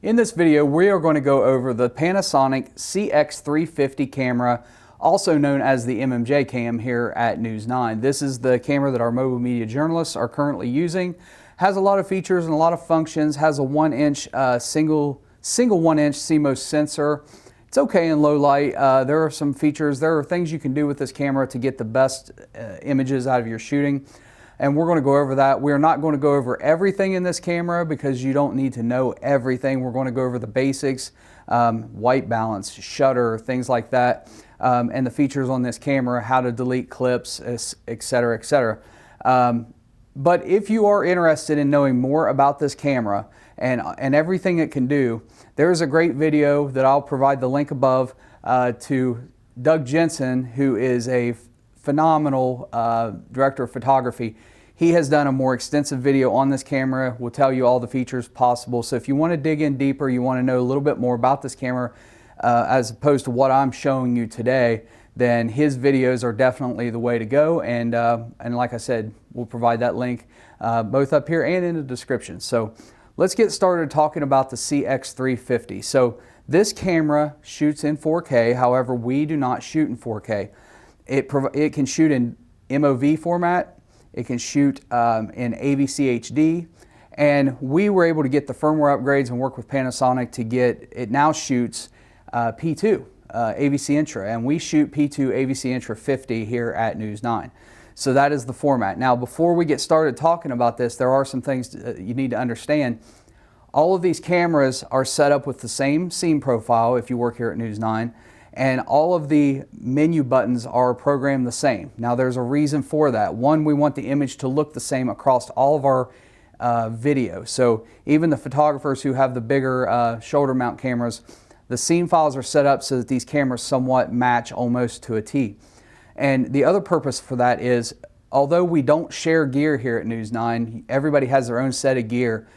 In this video, we are going to go over the Panasonic CX350 camera, also known as the MMJ cam here at News 9. This is the camera that our mobile media journalists are currently using. Has a lot of features and a lot of functions, has a 1-inch single 1-inch CMOS sensor. It's okay in low light. There are some features, there are things you can do with this camera to get the best images out of your shooting. And we're going to go over that. We're not going to go over everything in this camera because you don't need to know everything. We're going to go over the basics, white balance, shutter, things like that, and the features on this camera, how to delete clips, etc., etc. But if you are interested in knowing more about this camera and everything it can do, there is a great video that I'll provide the link above to Doug Jensen, who is a phenomenal director of photography. He has done a more extensive video on this camera, will tell you all the features possible. So if you want to dig in deeper, you want to know a little bit more about this camera as opposed to what I'm showing you today, then his videos are definitely the way to go. And like I said, we'll provide that link both up here and in the description. So let's get started talking about the CX350. So this camera shoots in 4K, however, we do not shoot in 4K. It can shoot in MOV format, it can shoot in AVC HD, and we were able to get the firmware upgrades and work with Panasonic to get, it now shoots P2 AVC Intra, and we shoot P2 AVC Intra 50 here at News 9. So that is the format. Now before we get started talking about this, there are some things you need to understand. All of these cameras are set up with the same scene profile if you work here at News 9. And all of the menu buttons are programmed the same. Now there's a reason for that. One, we want the image to look the same across all of our video. So even the photographers who have the bigger shoulder mount cameras, the scene files are set up so that these cameras somewhat match almost to a T. And the other purpose for that is, although we don't share gear here at News 9, everybody has their own set of gear.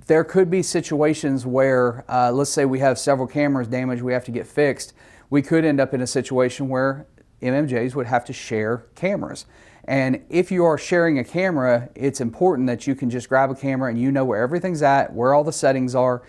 There could be situations where, let's say we have several cameras damaged, we have to get fixed. We could end up in a situation where MMJs would have to share cameras. And if you are sharing a camera, it's important that you can just grab a camera and you know where everything's at, where all the settings are,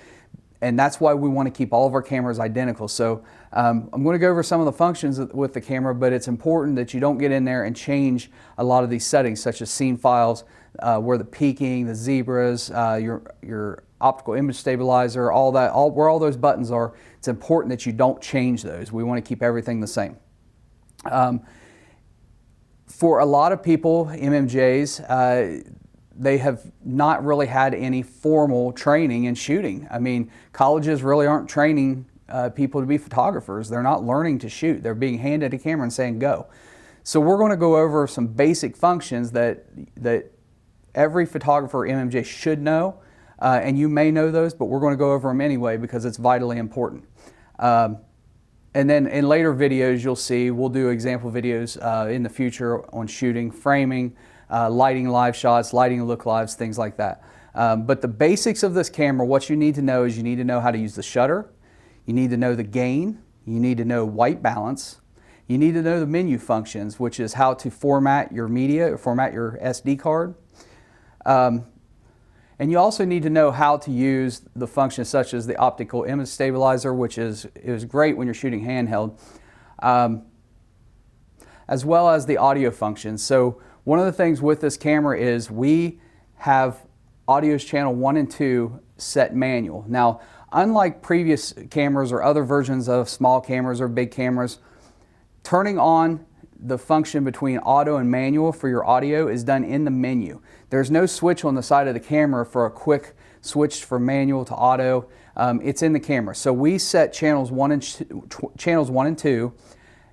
and that's why we want to keep all of our cameras identical. So I'm going to go over some of the functions with the camera, but it's important that you don't get in there and change a lot of these settings, such as scene files, where the peaking, the zebras, your optical image stabilizer, all that, where all those buttons are. It's important that you don't change those. We want to keep everything the same. For a lot of people, MMJs, they have not really had any formal training in shooting. I mean, colleges really aren't training people to be photographers. They're not learning to shoot. They're being handed a camera and saying go. So we're going to go over some basic functions that every photographer MMJ should know. And you may know those, but we're going to go over them anyway because it's vitally important. And then in later videos, you'll see, we'll do example videos in the future on shooting, framing, lighting live shots, lighting look lives, things like that. But the basics of this camera, what you need to know is you need to know how to use the shutter, you need to know the gain, you need to know white balance, you need to know the menu functions, which is how to format your media, or format your SD card. And you also need to know how to use the functions such as the optical image stabilizer, which is great when you're shooting handheld, as well as the audio functions. So one of the things with this camera is we have audio's channel 1 and 2 set manual. Now, unlike previous cameras or other versions of small cameras or big cameras, turning on the function between auto and manual for your audio is done in the menu. There's no switch on the side of the camera for a quick switch from manual to auto. It's in the camera. So we set channels 1 and 2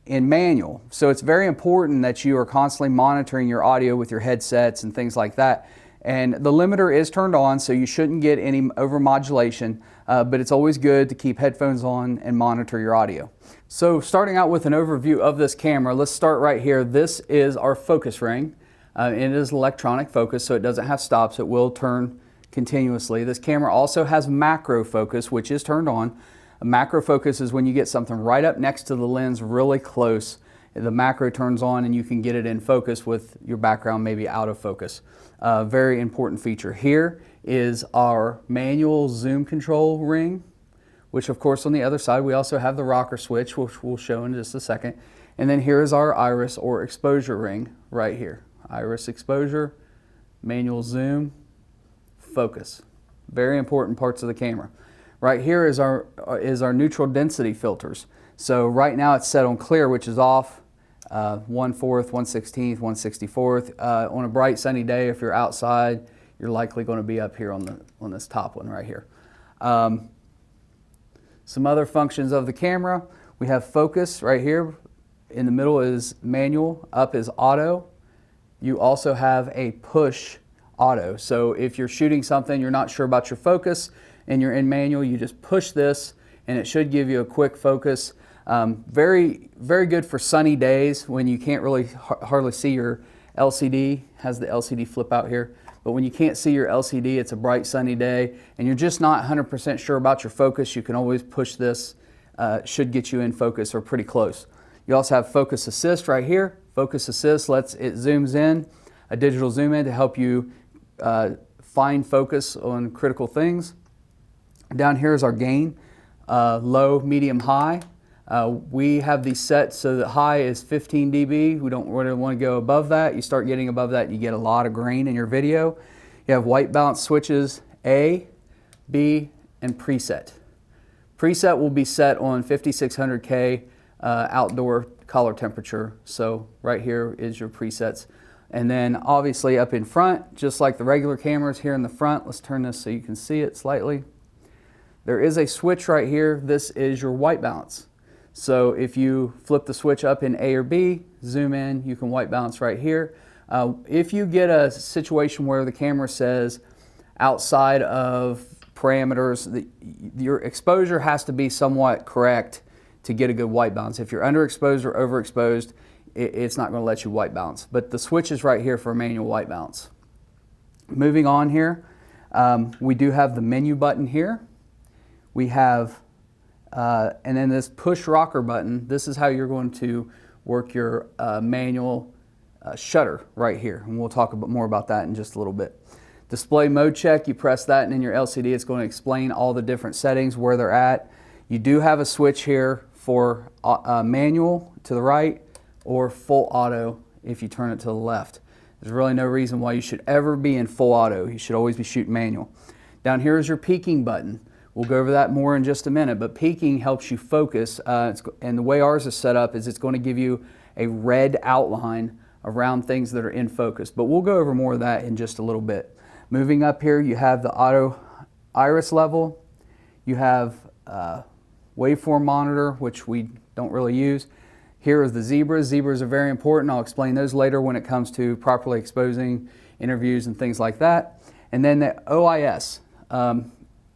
in manual. So it's very important that you are constantly monitoring your audio with your headsets and things like that. And the limiter is turned on, so you shouldn't get any overmodulation, but it's always good to keep headphones on and monitor your audio. So starting out with an overview of this camera, let's start right here. This is our focus ring. It is electronic focus, so it doesn't have stops. It will turn continuously. This camera also has macro focus, which is turned on. A macro focus is when you get something right up next to the lens really close. The macro turns on and you can get it in focus with your background maybe out of focus. Very important feature. Here is our manual zoom control ring, which of course on the other side we also have the rocker switch, which we'll show in just a second. And then here is our iris or exposure ring right here. Iris exposure, manual zoom, focus. Very important parts of the camera. Right here is our neutral density filters. So right now it's set on clear, which is off, 1/4, 1/16, 1/64. On a bright sunny day, if you're outside, you're likely going to be up here on this top one right here. Some other functions of the camera. We have focus right here. In the middle is manual, up is auto. You also have a push auto. So if you're shooting something, you're not sure about your focus, and you're in manual, you just push this and it should give you a quick focus. Very, very good for sunny days when you can't really hardly see your LCD. Has the LCD flip out here. But when you can't see your LCD, it's a bright sunny day, and you're just not 100% sure about your focus, you can always push this. Should get you in focus or pretty close. You also have focus assist right here. Focus assist it zooms in, a digital zoom in to help you find focus on critical things. Down here is our gain, low, medium, high. We have these set so that high is 15 dB. We don't really want to go above that. You start getting above that, you get a lot of grain in your video. You have white balance switches A, B, and preset. Preset will be set on 5600K outdoor color temperature. So right here is your presets. And then obviously up in front, just like the regular cameras here in the front, let's turn this so you can see it slightly. There is a switch right here. This is your white balance. So if you flip the switch up in A or B, zoom in, you can white balance right here. If you get a situation where the camera says outside of parameters, your exposure has to be somewhat correct to get a good white balance. If you're underexposed or overexposed, it's not going to let you white balance. But the switch is right here for manual white balance. Moving on here, we do have the menu button here. We have and then this push rocker button. This is how you're going to work your manual shutter right here, and we'll talk more about that in just a little bit. Display mode check, you press that, and in your LCD it's going to explain all the different settings, where they're at. You do have a switch here for manual to the right or full auto if you turn it to the left. There's really no reason why you should ever be in full auto. You should always be shooting manual. Down here is your peaking button. We'll go over that more in just a minute, but peaking helps you focus, and the way ours is set up is it's going to give you a red outline around things that are in focus, but we'll go over more of that in just a little bit. Moving up here, you have the auto iris level. You have waveform monitor, which we don't really use. Here are the zebras. Zebras are very important. I'll explain those later when it comes to properly exposing interviews and things like that. And then the OIS.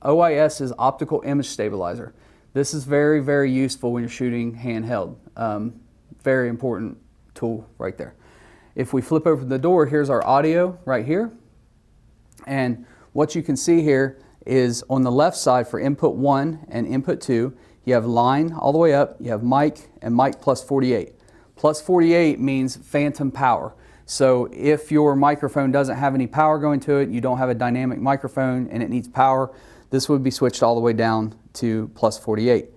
OIS is optical image stabilizer. This is very, very useful when you're shooting handheld. Very important tool right there. If we flip over the door, here's our audio right here. And what you can see here is on the left side for input 1 and input 2, you have line all the way up, you have mic and mic plus 48. Plus 48 means phantom power. So if your microphone doesn't have any power going to it, you don't have a dynamic microphone and it needs power, this would be switched all the way down to plus 48.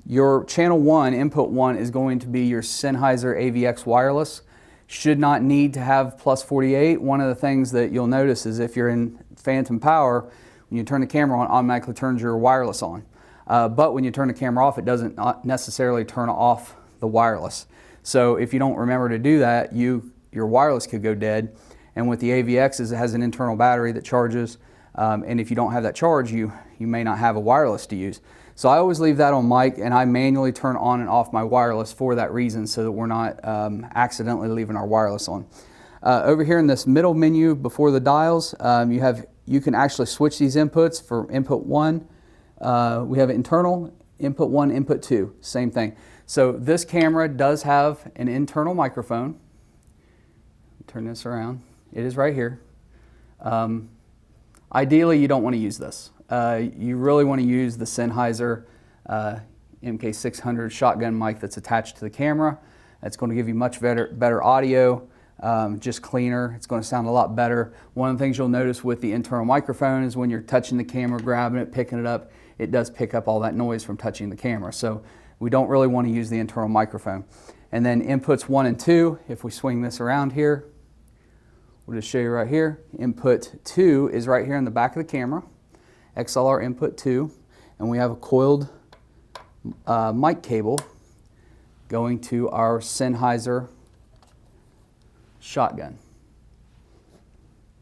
Your channel 1, input 1, is going to be your Sennheiser AVX wireless. Should not need to have plus 48. One of the things that you'll notice is if you're in phantom power, when you turn the camera on, it automatically turns your wireless on. But when you turn the camera off, it doesn't necessarily turn off the wireless. So if you don't remember to do that, your wireless could go dead. And with the AVXs, it has an internal battery that charges. And if you don't have that charge, you may not have a wireless to use. So I always leave that on mic, and I manually turn on and off my wireless for that reason, so that we're not accidentally leaving our wireless on. Over here in this middle menu before the dials, you can actually switch these inputs. For input 1, we have internal, input 1, input 2, same thing. So this camera does have an internal microphone. Turn this around. It is right here. Ideally, you don't want to use this. You really want to use the Sennheiser MK600 shotgun mic that's attached to the camera. That's going to give you much better audio. just cleaner. It's going to sound a lot better. One of the things you'll notice with the internal microphone is when you're touching the camera, grabbing it, picking it up, it does pick up all that noise from touching the camera. So we don't really want to use the internal microphone. And then inputs 1 and 2, if we swing this around here, we'll just show you right here. Input 2 is right here in the back of the camera, XLR input 2, and we have a coiled mic cable going to our Sennheiser shotgun.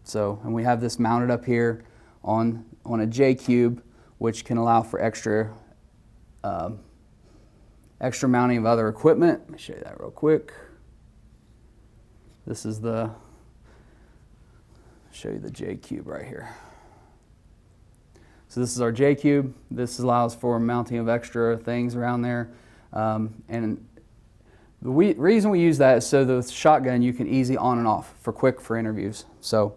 So, and we have this mounted up here on a J-cube, which can allow for extra mounting of other equipment. Let me show you that real quick. This is show you the J-cube right here. So this is our J-cube. This allows for mounting of extra things around there. And the reason we use that is so the shotgun you can easy on and off for interviews. So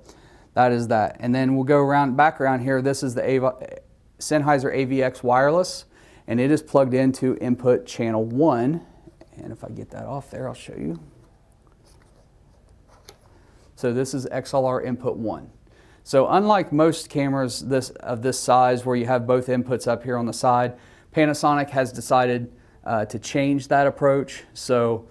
that is that. And then we'll go back around here. This is the Sennheiser AVX wireless, and it is plugged into input channel 1. And if I get that off there, I'll show you. So this is XLR input 1. So unlike most cameras of this size where you have both inputs up here on the side, Panasonic has decided to change that approach. So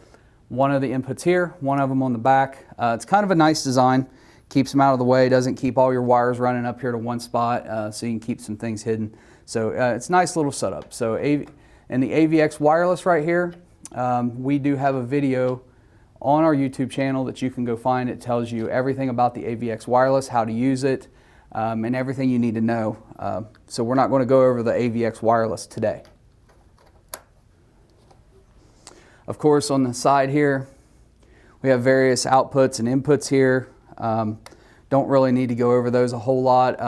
one of the inputs here, one of them on the back. It's kind of a nice design. Keeps them out of the way, doesn't keep all your wires running up here to one spot, so you can keep some things hidden. So it's a nice little setup. So and the AVX wireless right here, we do have a video on our YouTube channel that you can go find. It tells you everything about the AVX wireless, how to use it, and everything you need to know. So we're not going to go over the AVX wireless today. Of course, on the side here, we have various outputs and inputs here. Don't really need to go over those a whole lot.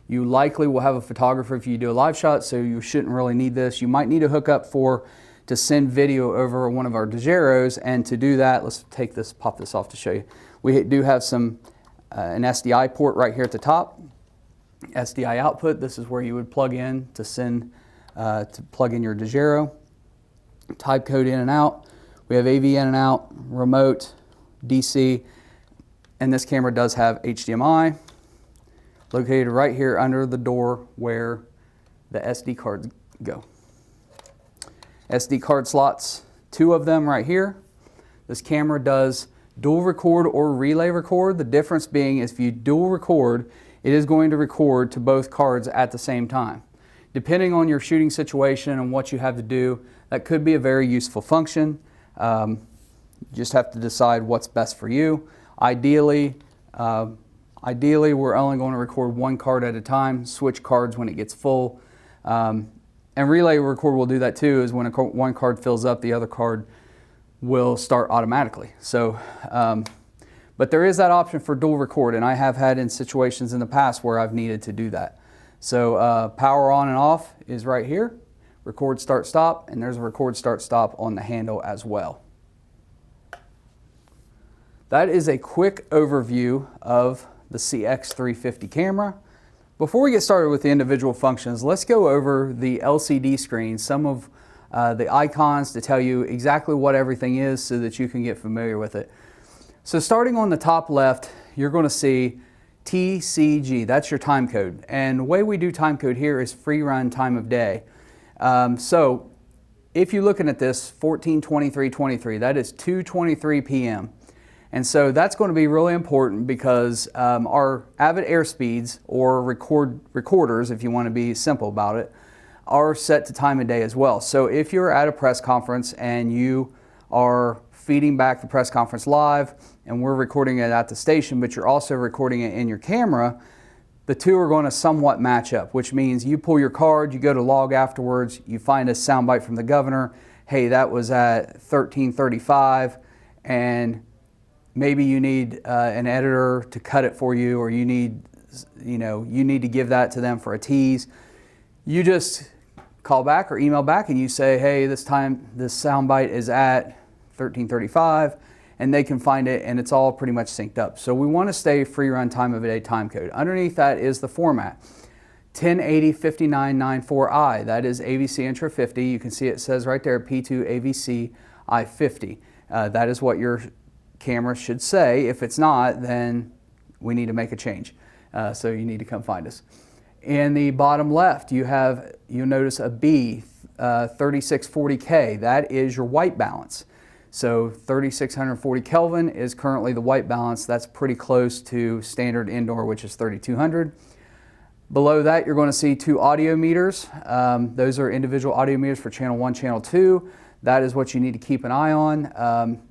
You likely will have a photographer if you do a live shot, so you shouldn't really need this. You might need a hookup to send video over one of our Dejeros, and to do that, let's pop this off to show you. We do have an SDI port right here at the top. SDI output, this is where you would plug in to plug in your Dejero. Type code in and out. We have AV in and out, remote, DC, and this camera does have HDMI located right here under the door where the SD cards go. SD card slots, 2 of them right here. This camera does dual record or relay record. The difference being if you dual record, it is going to record to both cards at the same time. Depending on your shooting situation and what you have to do, that could be a very useful function. You just have to decide what's best for you. Ideally, we're only going to record 1 card at a time, switch cards when it gets full. And relay record will do that too, is when one card fills up, the other card will start automatically. So, but there is that option for dual record, and I have had in situations in the past where I've needed to do that. So power on and off is right here, record start stop, and there's a record start stop on the handle as well. That is a quick overview of the CX350 camera. Before we get started with the individual functions, let's go over the LCD screen, some of the icons to tell you exactly what everything is so that you can get familiar with it. So starting on the top left, you're going to see TCG, that's your time code. And the way we do time code here is free run time of day. So if you're looking at this 14:23:23, that is 2:23 p.m. And so that's going to be really important because our Avid airspeeds, or recorders, if you want to be simple about it, are set to time of day as well. So if you're at a press conference and you are feeding back the press conference live and we're recording it at the station, but you're also recording it in your camera, the two are going to somewhat match up, which means you pull your card, you go to log afterwards, you find a soundbite from the governor, hey, that was at 13:35, and maybe you need an editor to cut it for you, or you need to give that to them for a tease. You just call back or email back and you say, hey, this soundbite is at 13:35, and they can find it, and it's all pretty much synced up. So we want to stay free run time of day time code. Underneath that is the format. 1080-5994i, that is AVC Intro 50. You can see it says right there, P2 AVC I50. That is what your camera should say. If it's not, then we need to make a change. So you need to come find us. In the bottom left, you'll notice a B, 3640K. That is your white balance. So 3640 Kelvin is currently the white balance. That's pretty close to standard indoor, which is 3200. Below that, you're going to see 2 audio meters. Those are individual audio meters for channel 1, channel 2. That is what you need to keep an eye on.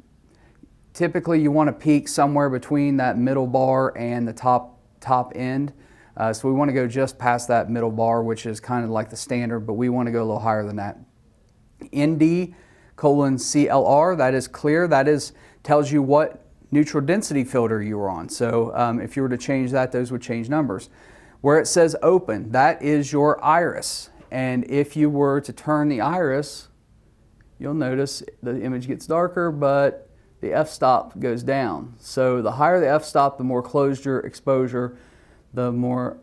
Typically, you want to peak somewhere between that middle bar and the top end. So we want to go just past that middle bar, which is kind of like the standard, but we want to go a little higher than that. ND:CLR, that is clear. That tells you what neutral density filter you were on. So if you were to change that, those would change numbers. Where it says open, that is your iris. And if you were to turn the iris, you'll notice the image gets darker, but the f-stop goes down. So the higher the f-stop, the more closed your exposure, the more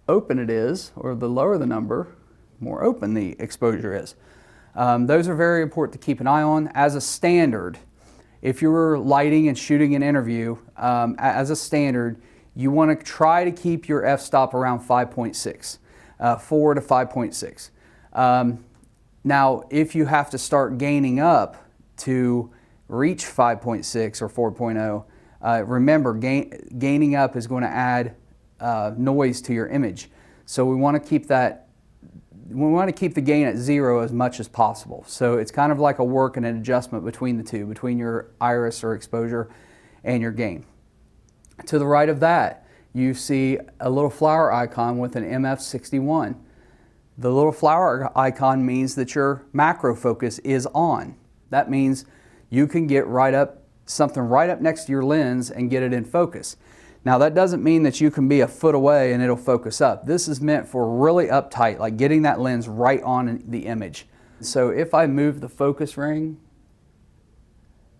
open it is, or the lower the number, more open the exposure is. Those are very important to keep an eye on. As a standard, if you were lighting and shooting an interview, as a standard, you want to try to keep your f-stop around 5.6, 4 to 5.6. Now, if you have to start gaining up to reach 5.6 or 4.0, remember gaining up is going to add noise to your image. So we want to keep the gain at 0 as much as possible. So it's kind of like a work and an adjustment between the two, between your iris or exposure and your gain. To the right of that, you see a little flower icon with an MF61. The little flower icon means that your macro focus is on. That means you can get something right up next to your lens and get it in focus. Now that doesn't mean that you can be a foot away and it'll focus up. This is meant for really uptight, like getting that lens right on the image. So if I move the focus ring,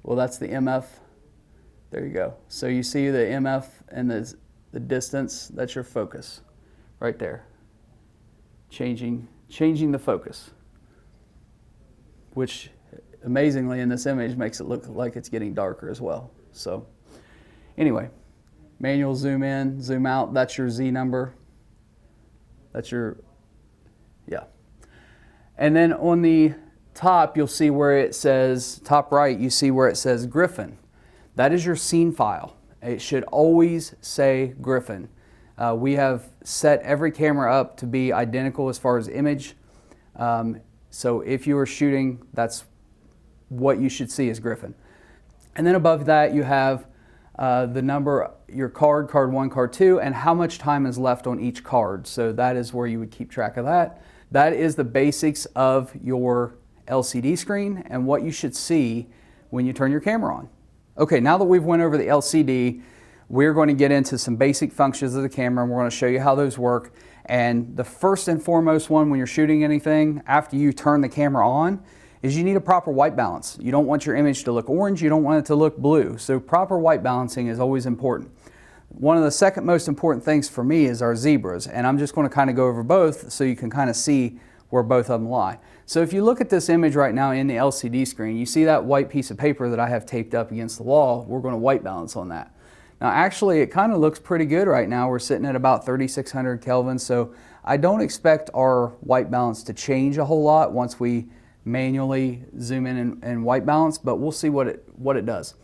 well, that's the MF. There you go. So you see the MF and the distance, that's your focus right there. Changing the focus, which amazingly in this image makes it look like it's getting darker as well. So anyway, manual zoom in, zoom out, that's your Z number. That's your, yeah. And then on the top, you'll see where it says, top right, you see where it says Griffin. That is your scene file. It should always say Griffin. We have set every camera up to be identical as far as image. So if you are shooting, that's what you should see as Griffin. And then above that, you have the number, your card 1, card 2, and how much time is left on each card. So that is where you would keep track of that. That is the basics of your LCD screen and what you should see when you turn your camera on. Okay, now that we've went over the LCD, we're going to get into some basic functions of the camera, and we're going to show you how those work. And the first and foremost one when you're shooting anything after you turn the camera on is you need a proper white balance. You don't want your image to look orange, you don't want it to look blue. So proper white balancing is always important. One of the second most important things for me is our zebras, and I'm just going to kind of go over both so you can kind of see where both of them lie. So if you look at this image right now in the LCD screen, you see that white piece of paper that I have taped up against the wall. We're going to white balance on that. Now actually it kind of looks pretty good right now. We're sitting at about 3600 Kelvin, so I don't expect our white balance to change a whole lot once we manually zoom in and white balance, but we'll see what it does.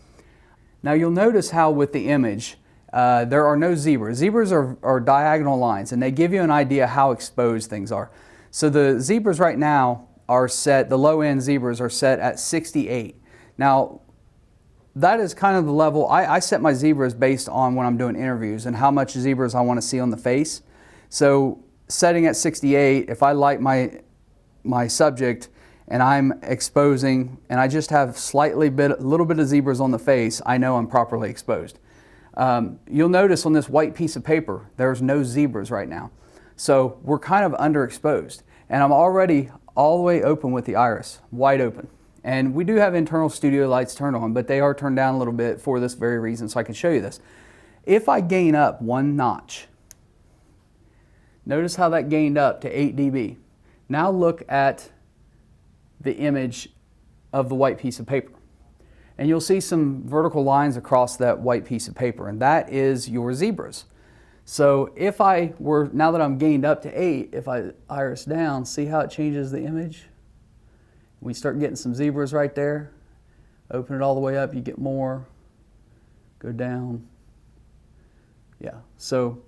Now you'll notice how with the image there are no zebras. Zebras are diagonal lines, and they give you an idea how exposed things are. So the zebras right now are set, the low end zebras are set at 68. Now that is kind of the level, I set my zebras based on when I'm doing interviews and how much zebras I want to see on the face. So setting at 68, if I light my subject and I'm exposing and I just have a little bit of zebras on the face, I know I'm properly exposed. You'll notice on this white piece of paper, there's no zebras right now. So we're kind of underexposed, and I'm already all the way open with the iris, wide open. And we do have internal studio lights turned on, but they are turned down a little bit for this very reason, so I can show you this. If I gain up 1 notch, notice how that gained up to 8 dB. Now look at the image of the white piece of paper. and you'll see some vertical lines across that white piece of paper, and that is your zebras. So if I were, now that I'm gained up to 8, if I iris down, see how it changes the image? We start getting some zebras right there. Open it all the way up, you get more. Go down. Yeah, so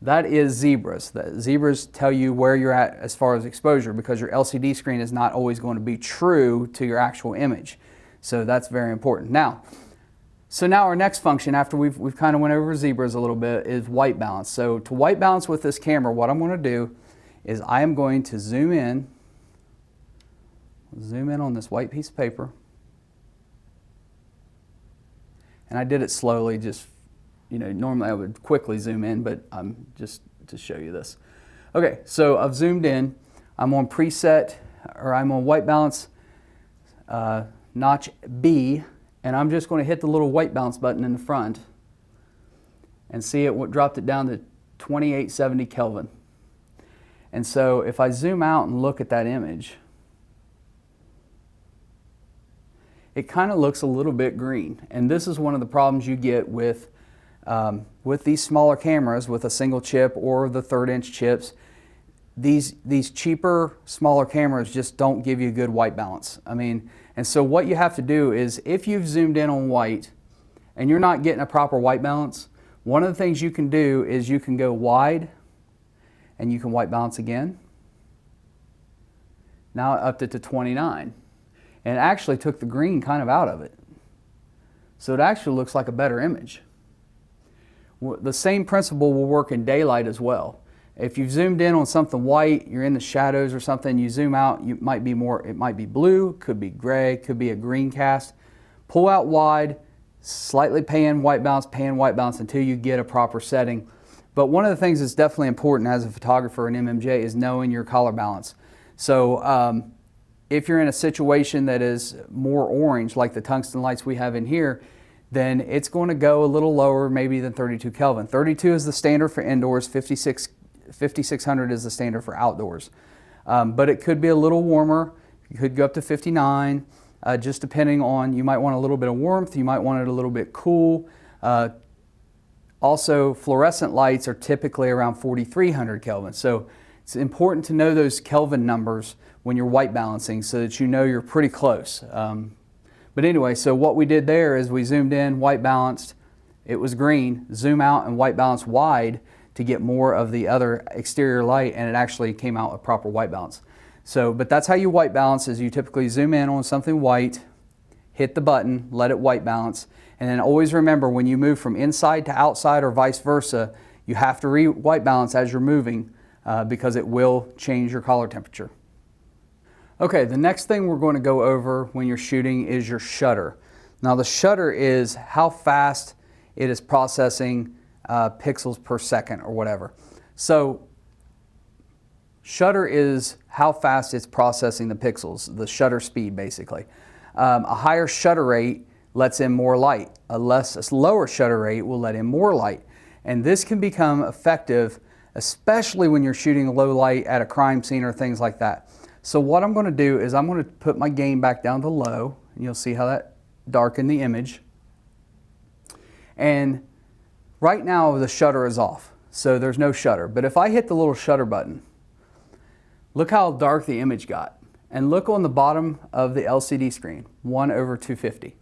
that is zebras. The zebras tell you where you're at as far as exposure, because your LCD screen is not always going to be true to your actual image. So that's very important. Now our next function, after we've kind of went over zebras a little bit, is white balance. So to white balance with this camera, what I'm going to do is I am going to zoom in on this white piece of paper. And I did it slowly, just, normally I would quickly zoom in, but I'm just to show you this. Okay, so I've zoomed in. I'm on preset, or I'm on white balance notch B, and I'm just going to hit the little white balance button in the front and see it dropped it down to 2870 Kelvin. And so if I zoom out and look at that image, it kind of looks a little bit green. And this is one of the problems you get with these smaller cameras with a single chip or the 3rd-inch chips. These cheaper, smaller cameras just don't give you good white balance. And so what you have to do is, if you've zoomed in on white and you're not getting a proper white balance, one of the things you can do is you can go wide and you can white balance again. Now it upped it to 29. And it actually took the green kind of out of it. So it actually looks like a better image. The same principle will work in daylight as well. If you've zoomed in on something white, you're in the shadows or something, you zoom out, it might be blue, could be gray, could be a green cast. Pull out wide, slightly pan white balance until you get a proper setting. But one of the things that's definitely important as a photographer in MMJ is knowing your color balance. So if you're in a situation that is more orange, like the tungsten lights we have in here, then it's going to go a little lower maybe than 32 Kelvin. 32 is the standard for indoors, 5600 is the standard for outdoors. But it could be a little warmer. It could go up to 59, just depending on, you might want a little bit of warmth, you might want it a little bit cool. Also, fluorescent lights are typically around 4300 Kelvin. So it's important to know those Kelvin numbers when you're white balancing so that you know you're pretty close. But anyway, so what we did there is we zoomed in, white balanced, it was green, zoom out and white balance wide to get more of the other exterior light, and it actually came out a proper white balance. So, but that's how you white balance, is you typically zoom in on something white, hit the button, let it white balance, and then always remember, when you move from inside to outside or vice versa, you have to white balance as you're moving because it will change your color temperature. Okay, the next thing we're going to go over when you're shooting is your shutter. Now the shutter is how fast it is processing pixels per second or whatever. So shutter is how fast it's processing the pixels, the shutter speed basically. A higher shutter rate lets in more light. A lower shutter rate will let in more light. And this can become effective, especially when you're shooting low light at a crime scene or things like that. So what I'm going to do is I'm going to put my gain back down to low, and you'll see how that darkened the image. And right now the shutter is off, so there's no shutter. But if I hit the little shutter button, look how dark the image got. And look on the bottom of the LCD screen, 1/250.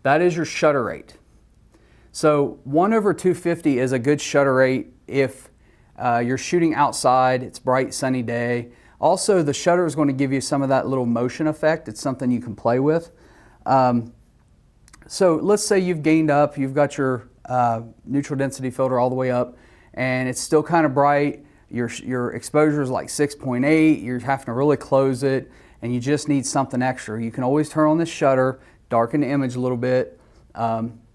That is your shutter rate. So 1/250 is a good shutter rate if you're shooting outside, it's bright sunny day. Also, the shutter is going to give you some of that little motion effect. It's something you can play with. So let's say you've gained up, you've got your neutral density filter all the way up, and it's still kind of bright. Your exposure is like 6.8, you're having to really close it, and you just need something extra. You can always turn on this shutter, darken the image a little bit.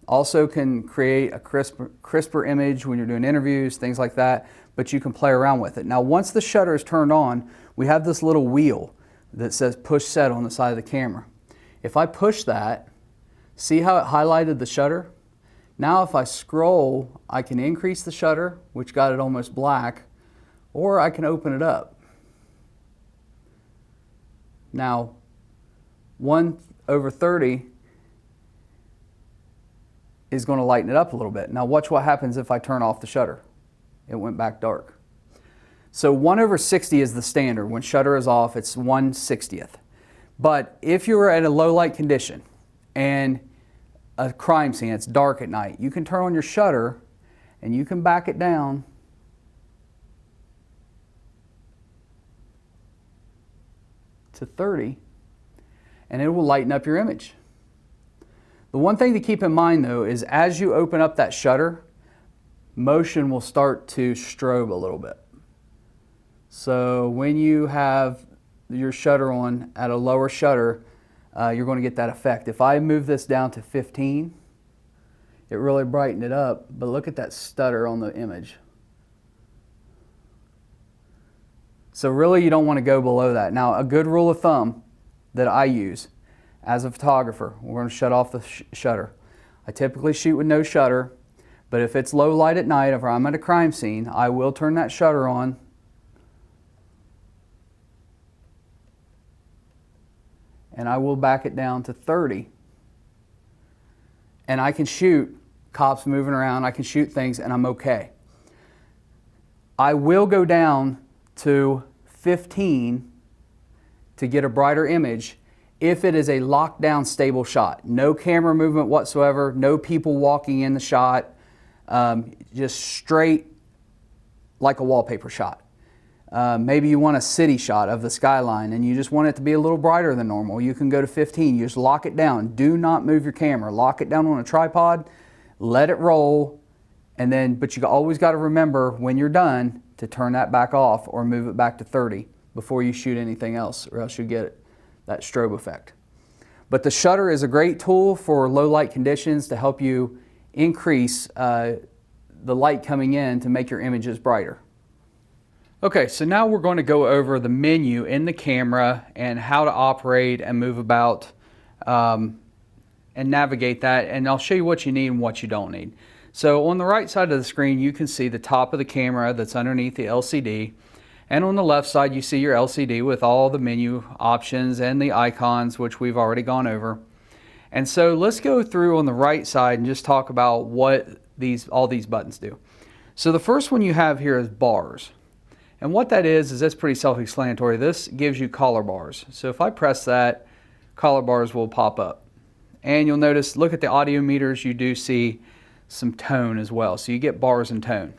Also can create a crisper image when you're doing interviews, things like that, but you can play around with it. Now once the shutter is turned on, we have this little wheel that says push set on the side of the camera. If I push that, see how it highlighted the shutter? Now if I scroll, I can increase the shutter, which got it almost black, or I can open it up. Now 1/30 is going to lighten it up a little bit. Now watch what happens if I turn off the shutter. It went back dark. So 1/60 is the standard. When shutter is off, it's 1/60th. But if you're at a low light condition and a crime scene, it's dark at night, you can turn on your shutter and you can back it down to 30 and it will lighten up your image. The one thing to keep in mind though is as you open up that shutter, motion will start to strobe a little bit. So when you have your shutter on at a lower shutter, you're going to get that effect. If I move this down to 15, it really brightened it up, but look at that stutter on the image. So really you don't want to go below that. Now a good rule of thumb that I use as a photographer, we're going to shut off the shutter. I typically shoot with no shutter, but if it's low light at night, if I'm at a crime scene, I will turn that shutter on. And I will back it down to 30. And I can shoot cops moving around, I can shoot things, and I'm okay. I will go down to 15 to get a brighter image if it is a lockdown stable shot. No camera movement whatsoever, no people walking in the shot, just straight like a wallpaper shot. Maybe you want a city shot of the skyline and you just want it to be a little brighter than normal. You can go to 15, you just lock it down. Do not move your camera. Lock it down on a tripod, let it roll, and then, but you always got to remember when you're done to turn that back off or move it back to 30 before you shoot anything else, or else you get that strobe effect. But the shutter is a great tool for low light conditions to help you increase the light coming in to make your images brighter. Okay, so now we're going to go over the menu in the camera and how to operate and move about and navigate that, and I'll show you what you need and what you don't need. So on the right side of the screen you can see the top of the camera that's underneath the LCD, and on the left side you see your LCD with all the menu options and the icons, which we've already gone over. And so let's go through on the right side and just talk about what all these buttons do. So the first one you have here is bars. And what that is that's pretty self-explanatory. This gives you color bars. So if I press that, color bars will pop up. And you'll notice, look at the audio meters, you do see some tone as well. So you get bars and tone.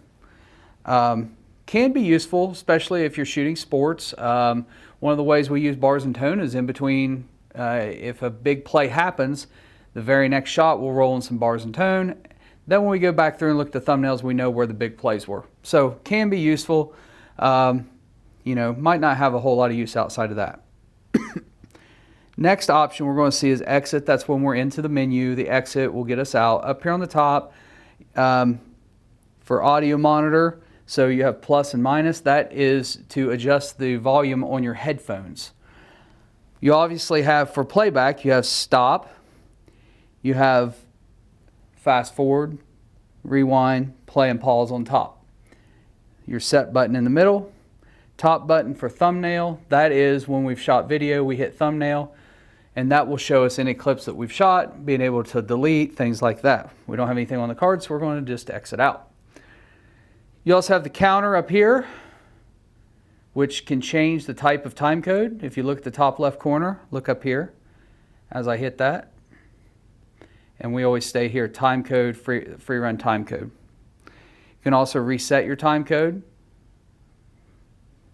Can be useful, especially if you're shooting sports. One of the ways we use bars and tone is in between, if a big play happens, the very next shot we'll roll in some bars and tone. Then when we go back through and look at the thumbnails, we know where the big plays were. So can be useful. You know, might not have a whole lot of use outside of that. Next option we're going to see is exit. That's when we're into the menu. The exit will get us out. Up here on the top, for audio monitor, so you have plus and minus. That is to adjust the volume on your headphones. You obviously have, for playback, you have stop, you have fast forward, rewind, play and pause on top. Your set button in the middle, top button for thumbnail. That is when we've shot video, we hit thumbnail, and that will show us any clips that we've shot, being able to delete, things like that. We don't have anything on the card, so we're going to just exit out. You also have the counter up here, which can change the type of time code. If you look at the top left corner, look up here as I hit that. And we always stay here, time code, free run time code. You can also reset your time code.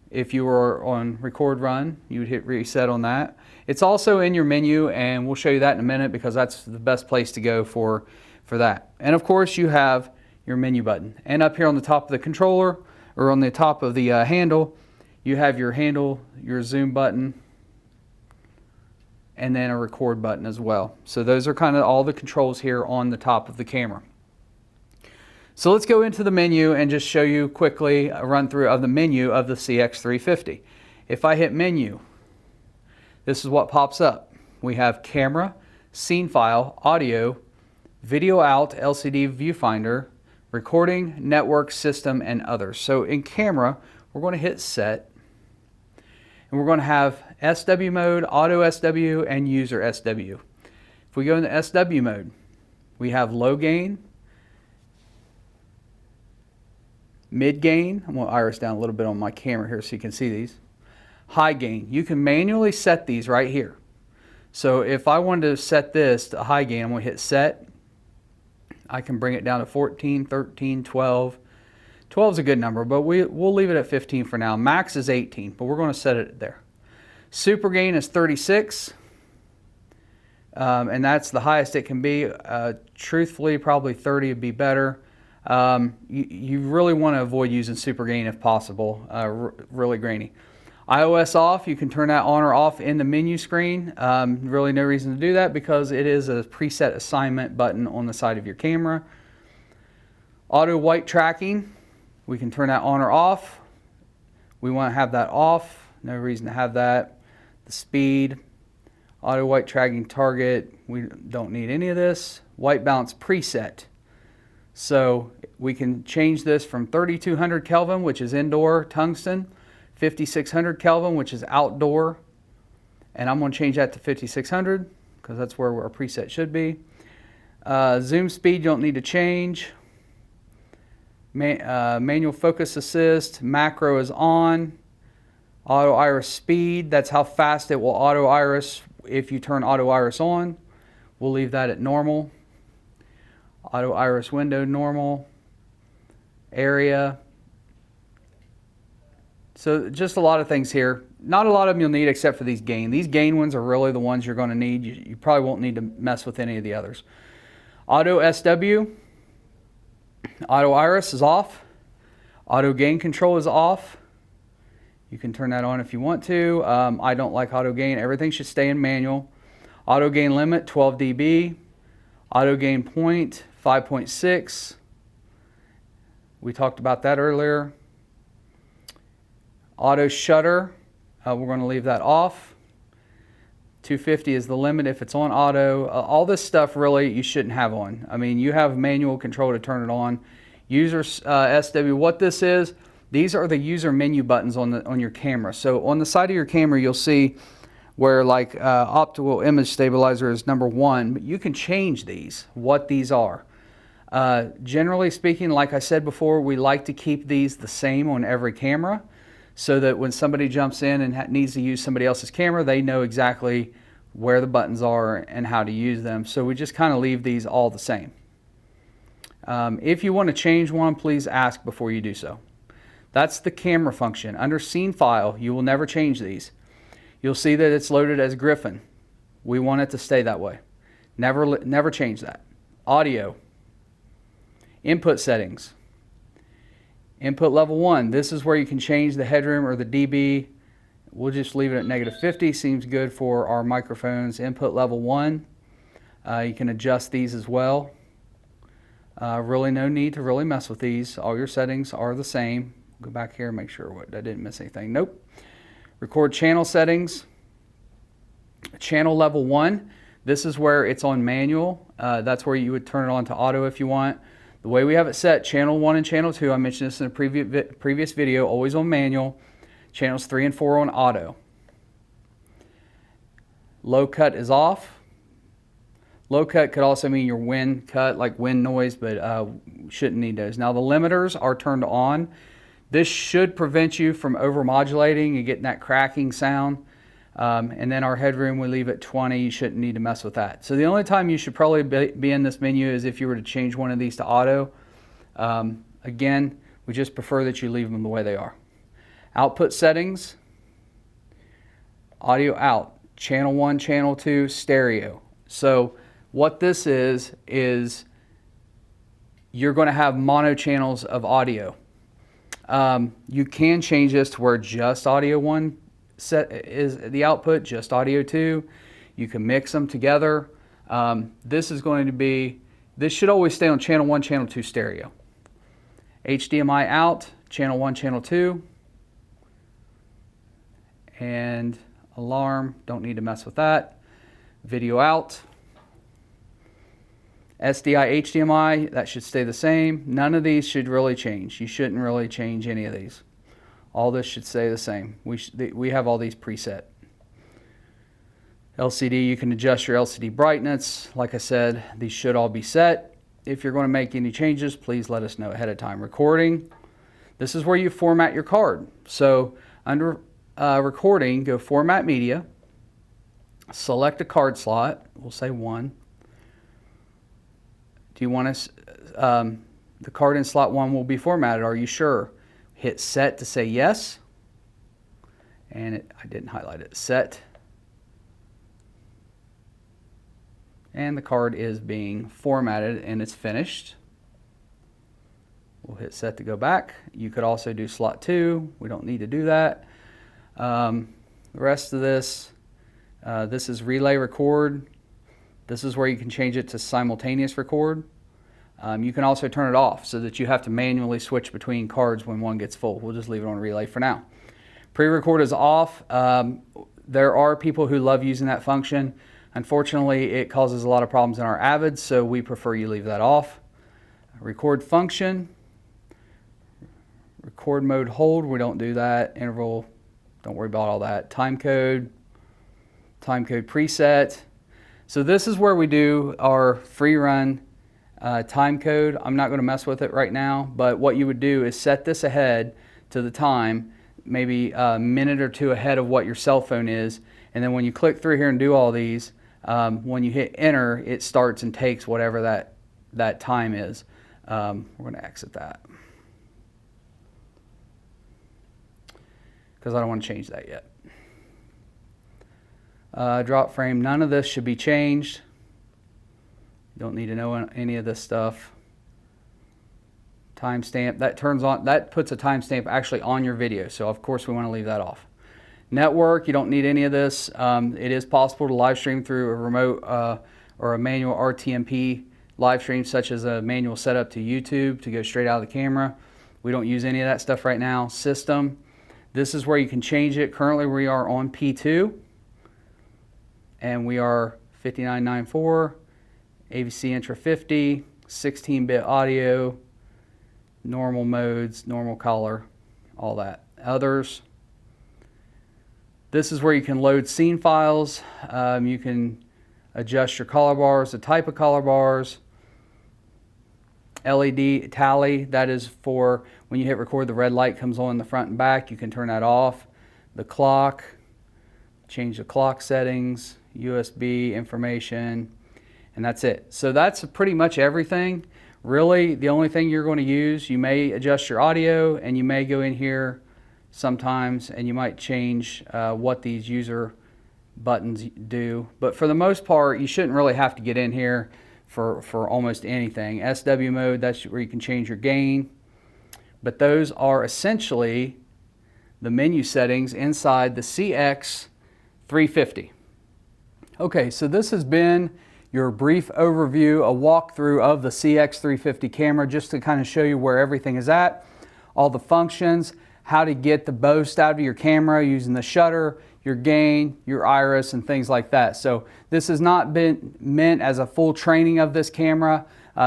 If you were on record run, you would hit reset on that. It's also in your menu, and we'll show you that in a minute because that's the best place to go for that. And of course you have your menu button. And up here on the top of the controller, or on the top of the handle, you have your handle, your zoom button, and then a record button as well. So those are kind of all the controls here on the top of the camera. So let's go into the menu and just show you quickly a run through of the menu of the CX350. If I hit menu, this is what pops up. We have camera, scene file, audio, video out, LCD viewfinder, recording, network, system, and others. So in camera, we're going to hit set, and we're going to have SW mode, auto SW, and user SW. If we go into SW mode, We have low gain, mid gain. I'm going to iris down a little bit on my camera here so you can see these. High gain. You can manually set these right here. So if I wanted to set this to high gain, I'm going to hit set. I can bring it down to 14, 13, 12. 12 is a good number, but we'll leave it at 15 for now. Max is 18, but we're going to set it there. Super gain is 36, and that's the highest it can be. Truthfully, probably 30 would be better. You really want to avoid using super gain if possible, really grainy. iOS off, you can turn that on or off in the menu screen. Really no reason to do that because it is a preset assignment button on the side of your camera. Auto white tracking, we can turn that on or off. We want to have that off, no reason to have that. The speed, auto white tracking target, we don't need any of this. White balance preset. So we can change this from 3200 Kelvin, which is indoor tungsten, 5600 Kelvin, which is outdoor, and I'm going to change that to 5600 because that's where our preset should be. Zoom speed, you don't need to change. Manual focus assist, macro is on. Auto iris speed, that's how fast it will auto iris if you turn auto iris on. We'll leave that at normal. Auto iris window, normal. Area. So just a lot of things here. Not a lot of them you'll need except for these gain. These gain ones are really the ones you're going to need. You probably won't need to mess with any of the others. Auto SW, auto iris is off. Auto gain control is off. You can turn that on if you want to. I don't like auto gain. Everything should stay in manual. Auto gain limit 12 dB. Auto gain point 5.6. We talked about that earlier. Auto shutter, we're going to leave that off. 250 is the limit if it's on auto. All this stuff really you shouldn't have on. I mean, you have manual control to turn it on. User SW, what this is, these are the user menu buttons on your camera. So on the side of your camera you'll see where like optical image stabilizer is number 1, but you can change these, what these are. Generally speaking, like I said before, we like to keep these the same on every camera, so that when somebody jumps in and needs to use somebody else's camera, they know exactly where the buttons are and how to use them. So we just kind of leave these all the same. If you want to change one, please ask before you do so. That's the camera function. Under scene file, you will never change these. You'll see that it's loaded as Griffin. We want it to stay that way. Never change that. Audio. Input settings. Input level 1, this is where you can change the headroom or the dB. We'll just leave it at -50, seems good for our microphones. Input level 1, you can adjust these as well. Really no need to really mess with these. All your settings are the same. Go back here and make sure I didn't miss anything. Nope. Record channel settings. Channel level 1, this is where it's on manual. That's where you would turn it on to auto if you want. The way we have it set, channel 1 and channel 2, I mentioned this in a previous video, always on manual. Channels 3 and 4 on auto. Low cut is off. Low cut could also mean your wind cut, like wind noise, but shouldn't need those. Now the limiters are turned on. This should prevent you from overmodulating and getting that cracking sound. And then our headroom we leave at 20. You shouldn't need to mess with that. So the only time you should probably be in this menu is if you were to change one of these to auto. Again, we just prefer that you leave them the way they are. Output settings, audio out, channel 1, channel 2, stereo. So what this is you're going to have mono channels of audio. You can change this to where just audio 1 set is the output, just audio 2. You can mix them together. This should always stay on channel 1, channel 2 stereo. HDMI out, channel 1, channel 2. And alarm, don't need to mess with that. Video out. SDI, HDMI, that should stay the same. None of these should really change. You shouldn't really change any of these. All this should stay the same. We have all these preset. LCD, you can adjust your LCD brightness. Like I said, these should all be set. If you're going to make any changes, please let us know ahead of time. Recording, this is where you format your card. So under recording, go Format Media, select a card slot, we'll say 1. Do you want to, the card in slot 1 will be formatted, are you sure? Hit Set to say yes, and I didn't highlight it, Set. And the card is being formatted and it's finished. We'll hit Set to go back. You could also do slot 2. We don't need to do that. The rest of this, this is relay record. This is where you can change it to simultaneous record. You can also turn it off so that you have to manually switch between cards when one gets full. We'll just leave it on relay for now. Pre-record is off. There are people who love using that function. Unfortunately, it causes a lot of problems in our Avids, so we prefer you leave that off. Record function, record mode hold, we don't do that. Interval, don't worry about all that. Time code preset. So this is where we do our free run time code. I'm not going to mess with it right now, but what you would do is set this ahead to the time, maybe a minute or two ahead of what your cell phone is, and then when you click through here and do all these, when you hit enter, it starts and takes whatever that time is. We're going to exit that because I don't want to change that yet. Drop frame, none of this should be changed. You don't need to know any of this stuff. Timestamp, that turns on, that puts a timestamp actually on your video, so of course we want to leave that off. Network, you don't need any of this. It is possible to live stream through a remote or a manual RTMP live stream, such as a manual setup to YouTube to go straight out of the camera. We don't use any of that stuff right now. System, this is where you can change it. Currently we are on P2 and we are 5994, AVC Intra 50, 16-bit audio, normal modes, normal color, all that. Others, this is where you can load scene files. You can adjust your color bars, the type of color bars. LED tally, that is for when you hit record, the red light comes on in the front and back. You can turn that off. The clock, change the clock settings, USB information, and that's it. So that's pretty much everything. Really, the only thing you're going to use, you may adjust your audio and you may go in here sometimes and you might change what these user buttons do, but for the most part you shouldn't really have to get in here for almost anything. SW mode, that's where you can change your gain, but those are essentially the menu settings inside the CX350. Okay, so this has been your brief overview, a walkthrough of the CX350 camera, just to kind of show you where everything is at, all the functions, how to get the most out of your camera using the shutter, your gain, your iris, and things like that. So this has not been meant as a full training of this camera.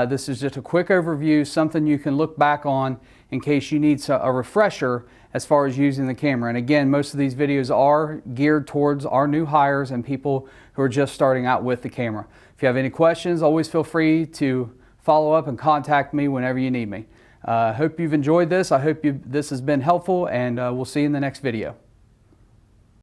This is just a quick overview, something you can look back on in case you need a refresher as far as using the camera. And again, most of these videos are geared towards our new hires and people who are just starting out with the camera. If you have any questions, always feel free to follow up and contact me whenever you need me. I hope you've enjoyed this. I hope this has been helpful, and we'll see you in the next video.